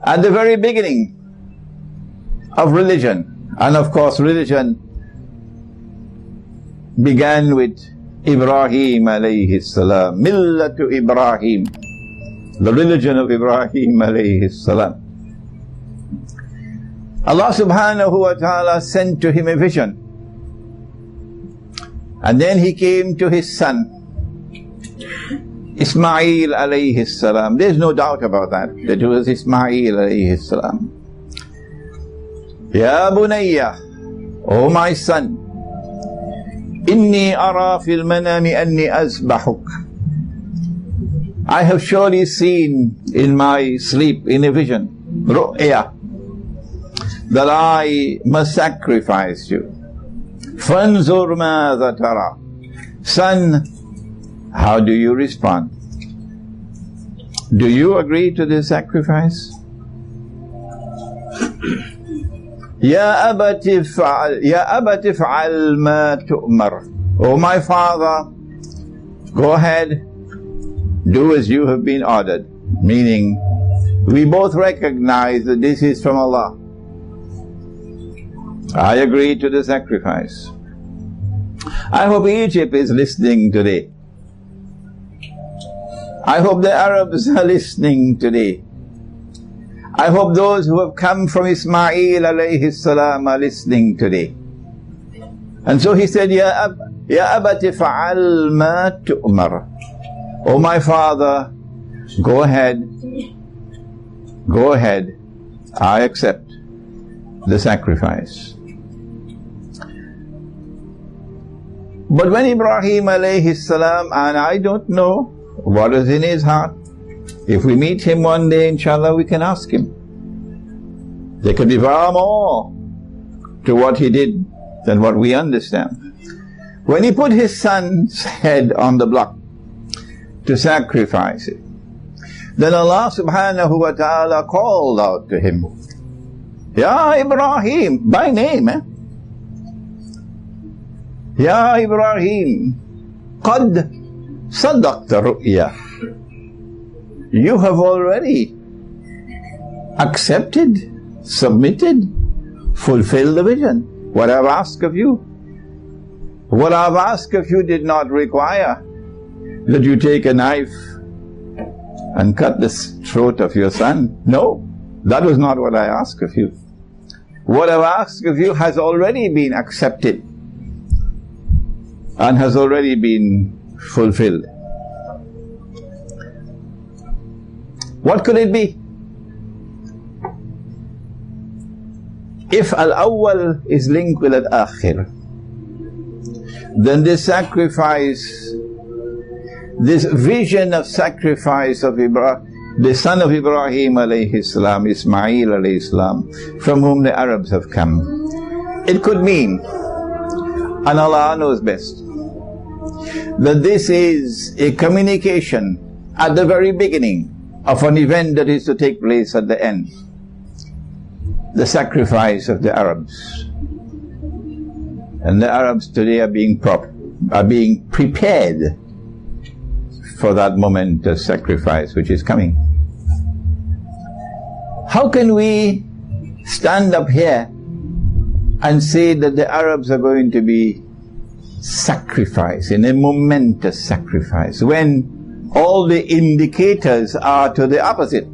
at the very beginning of religion. And of course religion began with Ibrahim alayhi salam, millatu Ibrahim, the religion of Ibrahim alayhi salam. Allah subhanahu wa ta'ala sent to him a vision, and then he came to his son Ismail alayhi salam. There's no doubt about that it was Ismail alayhi salam. Ya bunayya, O my son, inni ara fil manami anni azbahuk. I have surely seen in my sleep, in a vision, ru'ya, that I must sacrifice you. Fanzur madha tara. Son, how do you respond? Do you agree to this sacrifice? Ya abati fa'al ma tu'mar. O my father, go ahead, do as you have been ordered. Meaning, we both recognize that this is from Allah. I agree to the sacrifice. I hope Egypt is listening today. I hope the Arabs are listening today. I hope those who have come from Ismail alayhi salam are listening today. And so he said, Ya abati fa'al ma tu'mar. O my father, go ahead, I accept the sacrifice. But when Ibrahim alayhi salam, and I don't know what is in his heart, if we meet him one day, inshallah, we can ask him. There could be far more to what he did than what we understand. When he put his son's head on the block to sacrifice it, then Allah subhanahu wa ta'ala called out to him, Ya Ibrahim, by name, Ya Ibrahim, qad sadaqta ru'ya. You have already accepted, submitted, fulfilled the vision. What I've asked of you. What I've asked of you did not require that you take a knife and cut the throat of your son. No, that was not what I asked of you. What I've asked of you has already been accepted and has already been fulfilled. What could it be? If al-awwal is linked with al-akhir, then this sacrifice, this vision of sacrifice of the son of Ibrahim alayhi salam, Ismail alayhi salam, from whom the Arabs have come, it could mean, and Allah knows best, that this is a communication at the very beginning of an event that is to take place at the end. The sacrifice of the Arabs. And the Arabs today are being prepared for that moment of sacrifice which is coming. How can we stand up here and say that the Arabs are going to be sacrificed in a momentous sacrifice when all the indicators are to the opposite?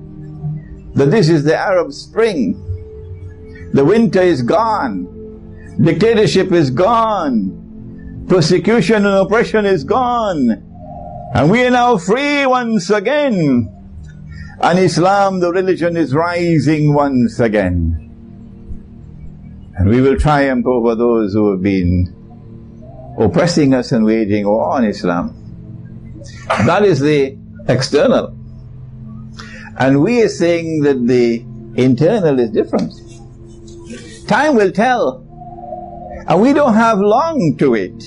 That this is the Arab Spring. The winter is gone. Dictatorship is gone. Persecution and oppression is gone. And we are now free once again. And Islam, the religion, is rising once again. And we will triumph over those who have been oppressing us and waging war on Islam. That is the external. And we are saying that the internal is different. Time will tell. And we don't have long to wait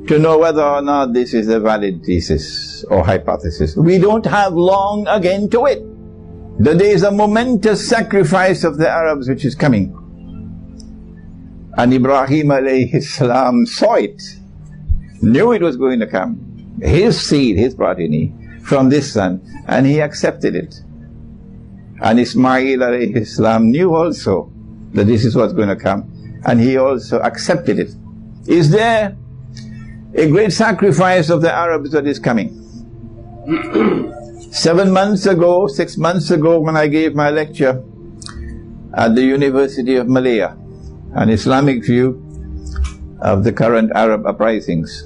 to know whether or not this is a valid thesis or hypothesis. We don't have long again to wait. That there is a momentous sacrifice of the Arabs which is coming. And Ibrahim alayhi salam saw it, knew it was going to come. His seed, his progeny, from this son, and he accepted it. And Ismail alayhi salam knew also that this is what's going to come, and he also accepted it. Is there a great sacrifice of the Arabs that is coming? 7 months ago, 6 months ago, when I gave my lecture at the University of Malaya, an Islamic view of the current Arab uprisings,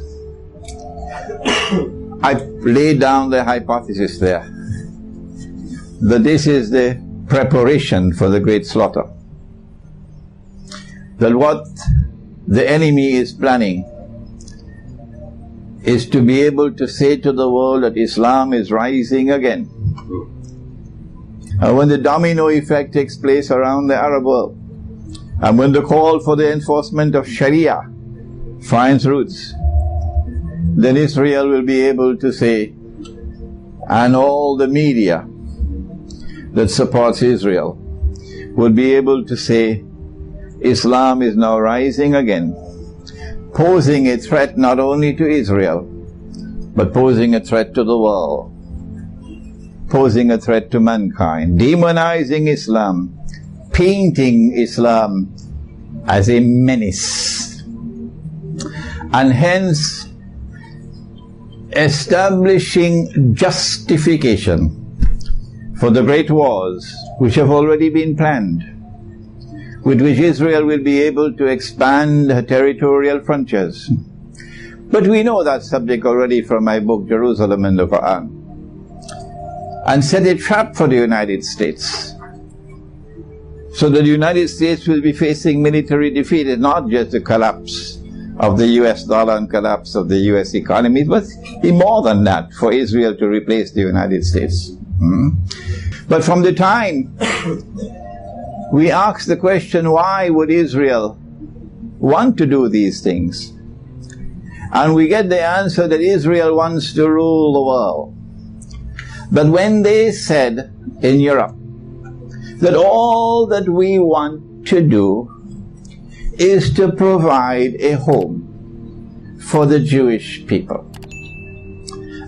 I laid down the hypothesis there that this is the preparation for the great slaughter. That what the enemy is planning is to be able to say to the world that Islam is rising again. And when the domino effect takes place around the Arab world, and when the call for the enforcement of Sharia finds roots, then Israel will be able to say, and all the media that supports Israel will be able to say, Islam is now rising again, posing a threat not only to Israel, but posing a threat to the world, posing a threat to mankind, demonizing Islam, painting Islam as a menace, and hence establishing justification for the great wars which have already been planned, with which Israel will be able to expand her territorial frontiers. But we know that subject already from my book, Jerusalem and the Quran, and set a trap for the United States, so that the United States will be facing military defeat. It's not just the collapse of the US dollar and collapse of the US economy, but more than that, for Israel to replace the United States. But from the time we ask the question, why would Israel want to do these things? And we get the answer that Israel wants to rule the world. But when they said in Europe that all that we want to do is to provide a home for the Jewish people,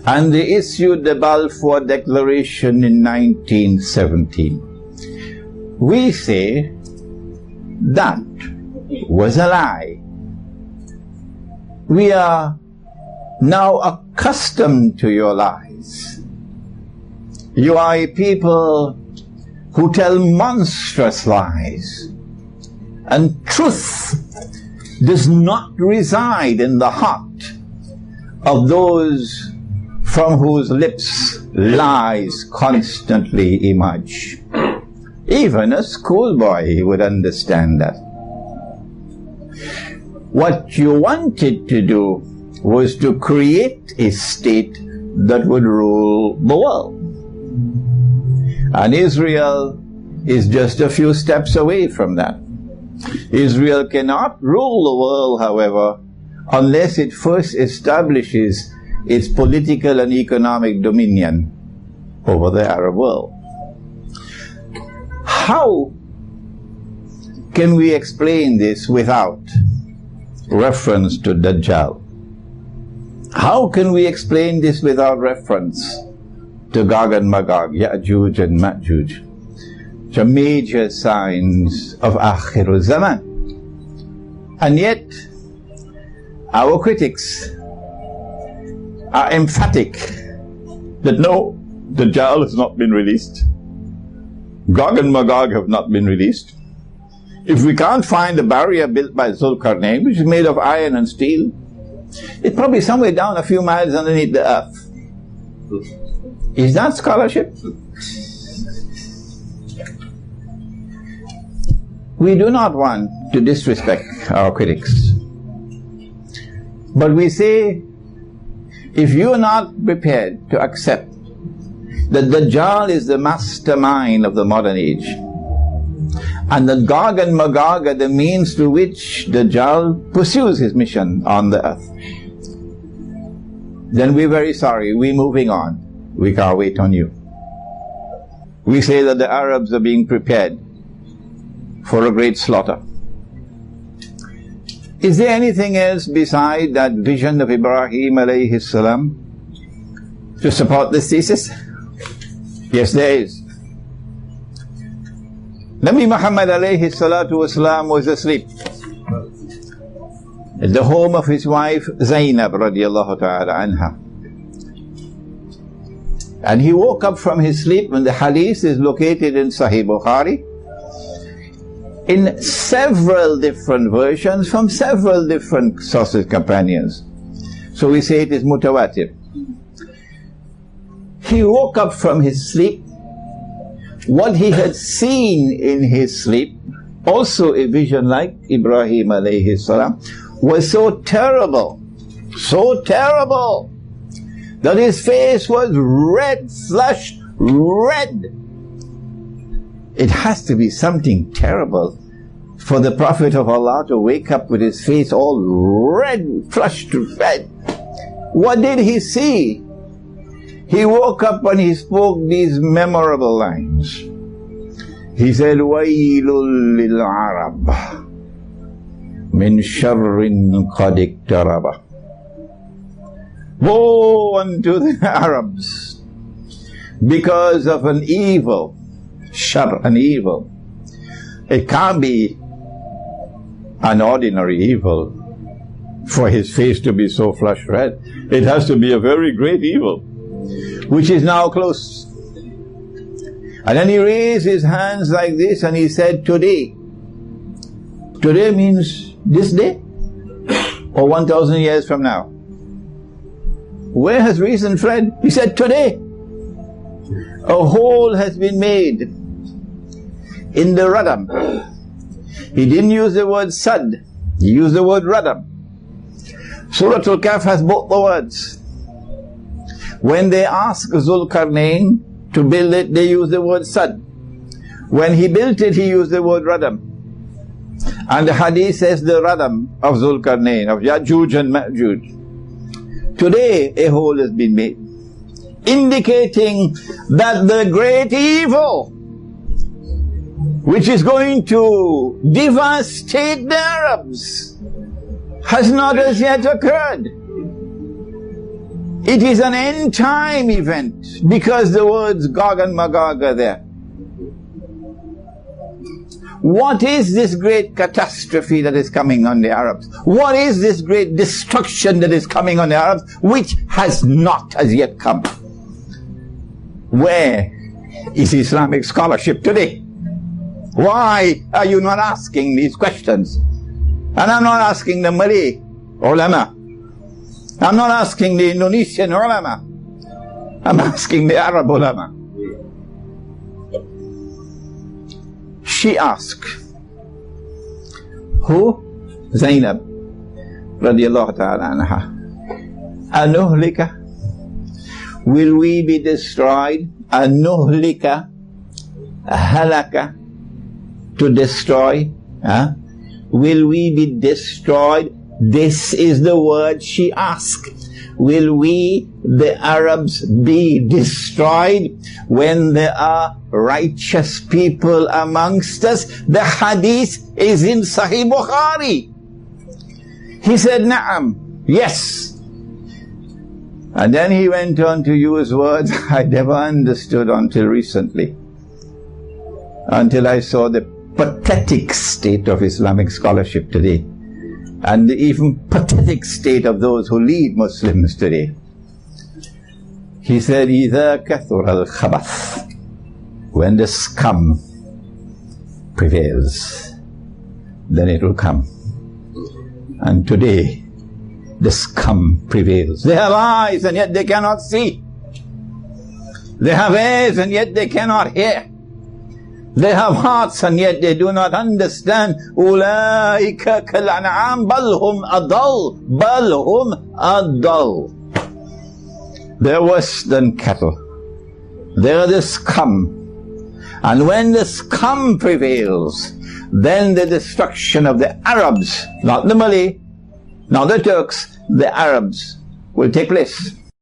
and they issued the Balfour Declaration in 1917, we say that was a lie. We are now accustomed to your lies. You are a people who tell monstrous lies, and truth does not reside in the heart of those from whose lips lies constantly emerge. Even a schoolboy would understand that. What you wanted to do was to create a state that would rule the world. And Israel is just a few steps away from that. Israel cannot rule the world, however, unless it first establishes its political and economic dominion over the Arab world. How can we explain this without reference to Dajjal? How can we explain this without reference to Gog and Magog, Ya'juj and Ma'juj, which are major signs of al-Zaman? And yet, our critics are emphatic that no, Dajjal has not been released. Gog and Magog have not been released. If we can't find the barrier built by Zulkarnain, which is made of iron and steel, it's probably somewhere down a few miles underneath the earth. Is that scholarship? We do not want to disrespect our critics, but we say, if you are not prepared to accept that Dajjal is the mastermind of the modern age, and that Gog and Magog are the means through which Dajjal pursues his mission on the earth, then we're very sorry, we're moving on. We can't wait on you. We say that the Arabs are being prepared for a great slaughter. Is there anything else beside that vision of Ibrahim alayhi salam to support this thesis? Yes, there is. Nabi Muhammad alayhi salatu wasalam was asleep at the home of his wife Zainab radiallahu ta'ala anha. And he woke up from his sleep, and the hadith is located in Sahih Bukhari in several different versions from several different sources, companions. So we say it is mutawatir. He woke up from his sleep. What he had seen in his sleep, also a vision like Ibrahim alayhi salam, was so terrible, that his face was red, flushed red. It has to be something terrible for the Prophet of Allah to wake up with his face all red, flushed red. What did he see? He woke up and he spoke these memorable lines. He said, وَيْلٌ لِلْعَرَبِ مِنْ شَرٍّ قَدْ اقْتَرَبَ. Woe unto the Arabs because of an evil, shar, an evil. It can't be an ordinary evil for his face to be so flush red. It has to be a very great evil, which is now close. And then he raised his hands like this and he said, today. Today means this day or 1,000 years from now. Where has reason fled? He said, today. A hole has been made in the radam. He didn't use the word sad, he used the word radam. Surah Al-Kahf has both the words. When they asked Zulkarnain to build it, they used the word sad. When he built it, he used the word radam. And the hadith says the radam of Zulkarnain, of Ya'juj and Ma'juj. Today a hole has been made, indicating that the great evil which is going to devastate the Arabs has not as yet occurred. It is an end time event because the words Gog and Magog are there. What is this great catastrophe that is coming on the Arabs? What is this great destruction that is coming on the Arabs, which has not as yet come? Where is Islamic scholarship today? Why are you not asking these questions? And I'm not asking the Malay ulama. I'm not asking the Indonesian ulama. I'm asking the Arab ulama. She asked, who? Zainab radiallahu ta'ala anha. Anuhlika? Will we be destroyed? Anuhlika? Halaka? To destroy? Will we be destroyed? This is the word she asked. Will we, the Arabs, be destroyed when there are righteous people amongst us? The hadith is in Sahih Bukhari. He said, Na'am, yes. And then he went on to use words I never understood until recently. Until I saw the pathetic state of Islamic scholarship today. And the even pathetic state of those who lead Muslims today. He said, إِذَا كَثُرَ الْخَبَثِ, when the scum prevails, then it will come. And today, the scum prevails. They have eyes and yet they cannot see. They have ears and yet they cannot hear. They have hearts and yet they do not understand. أُولَٰئِكَ كَالْأَنْعَامِ بَلْ هُمْ أَضَلُّ بَلْ هُمْ أَضَلُّ. They're worse than cattle. They're the scum. And when the scum prevails, then the destruction of the Arabs, not the Malay, not the Turks, the Arabs will take place.